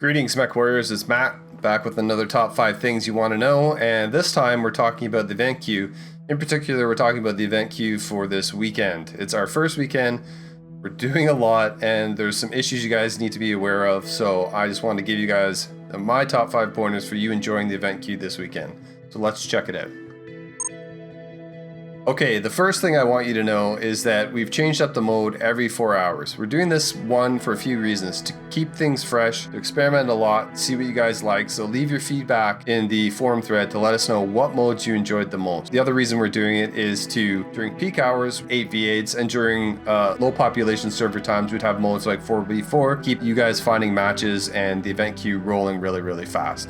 Greetings, Mech Warriors. It's Matt, back with another top 5 things you want to know, and this time we're talking about the event queue. In particular, we're talking about the event queue for this weekend. It's our first weekend. We're doing a lot, and there's some issues you guys need to be aware of, so I just wanted to give you guys my top 5 pointers for you enjoying the event queue this weekend. So let's check it out. Okay, the first thing I want you to know is that we've changed up the mode every 4 hours. We're doing this one for a few reasons: to keep things fresh, to experiment a lot, see what you guys like. So leave your feedback in the forum thread to let us know what modes you enjoyed the most. The other reason we're doing it is to, during peak hours, 8v8s, and during low population server times, we'd have modes like 4v4, keep you guys finding matches and the event queue rolling really fast.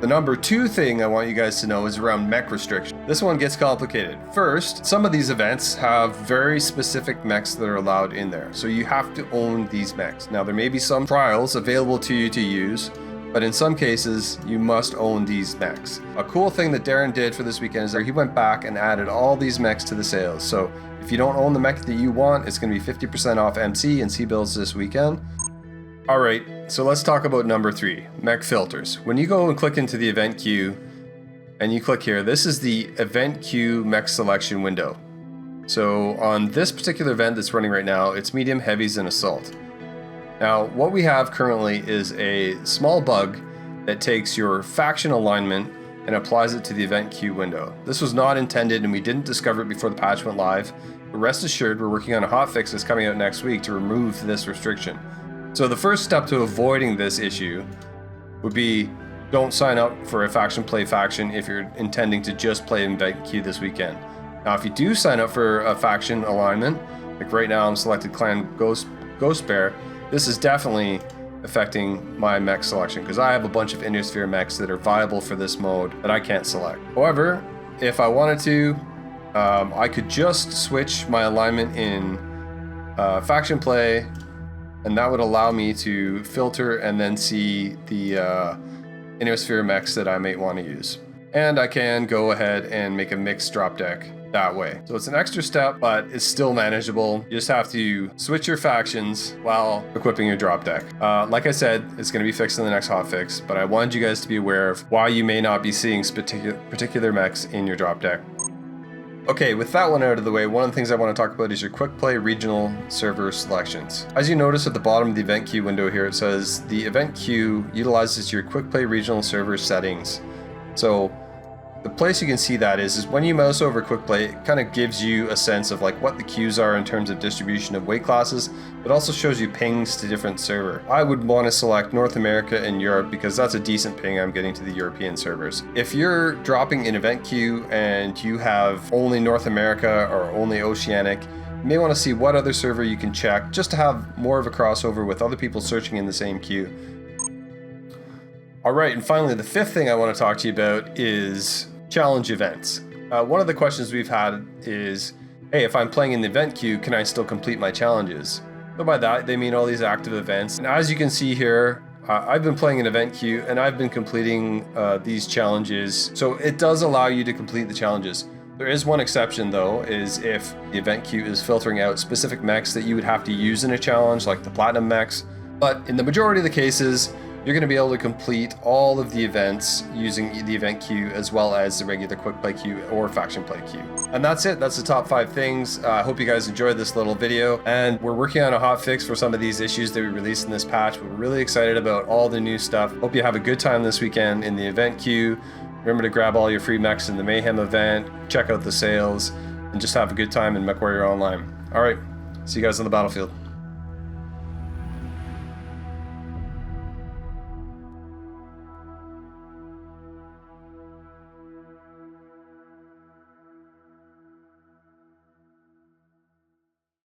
The number 2 thing I want you guys to know is around mech restrictions. This one gets complicated. First, some of these events have very specific mechs that are allowed in there, so you have to own these mechs. Now, there may be some trials available to you to use, but in some cases, you must own these mechs. A cool thing that Darren did for this weekend is that he went back and added all these mechs to the sales. So if you don't own the mech that you want, it's going to be 50% off MC and C builds this weekend. Alright, so let's talk about number 3, Mech Filters. When you go and click into the event queue, and you click here, this is the event queue mech selection window. So on this particular event that's running right now, it's medium, heavies, and assault. Now, what we have currently is a small bug that takes your faction alignment and applies it to the event queue window. This was not intended, and we didn't discover it before the patch went live, but rest assured we're working on a hotfix that's coming out next week to remove this restriction. So the first step to avoiding this issue would be don't sign up for a faction play faction if you're intending to just play event queue this weekend. Now, if you do sign up for a faction alignment, like right now I'm selected Clan Ghost Bear, this is definitely affecting my mech selection because I have a bunch of Endosphere mechs that are viable for this mode that I can't select. However, if I wanted to, I could just switch my alignment in faction play, and that would allow me to filter and then see the Endosphere mechs that I might want to use. And I can go ahead and make a mixed drop deck that way. So it's an extra step, but it's still manageable. You just have to switch your factions while equipping your drop deck. Like I said, it's going to be fixed in the next hotfix, but I wanted you guys to be aware of why you may not be seeing particular mechs in your drop deck. Okay, with that one out of the way, one of the things I want to talk about is your quick play regional server selections. As you notice at the bottom of the event queue window here, it says the event queue utilizes your quick play regional server settings. So the place you can see that is when you mouse over quick play, it kind of gives you a sense of like what the queues are in terms of distribution of weight classes, but also shows you pings to different server. I would want to select North America and Europe because that's a decent ping I'm getting to the European servers. If you're dropping an event queue and you have only North America or only Oceanic, you may want to see what other server you can check just to have more of a crossover with other people searching in the same queue. Alright, and finally the 5th thing I want to talk to you about is challenge events. One of the questions we've had is, hey, if I'm playing in the event queue, can I still complete my challenges? So by that, they mean all these active events. And as you can see here, I've been playing an event queue and I've been completing these challenges. So it does allow you to complete the challenges. There is one exception though, is if the event queue is filtering out specific mechs that you would have to use in a challenge, like the platinum mechs. But in the majority of the cases, you're going to be able to complete all of the events using the event queue as well as the regular quick play queue or faction play queue. And that's it. That's the top 5 things. I hope you guys enjoyed this little video, and we're working on a hot fix for some of these issues that we released in this patch. We're really excited about all the new stuff. Hope you have a good time this weekend in the event queue. Remember to grab all your free mechs in the Mayhem event, check out the sales, and just have a good time in MechWarrior Online. All right, see you guys on the battlefield.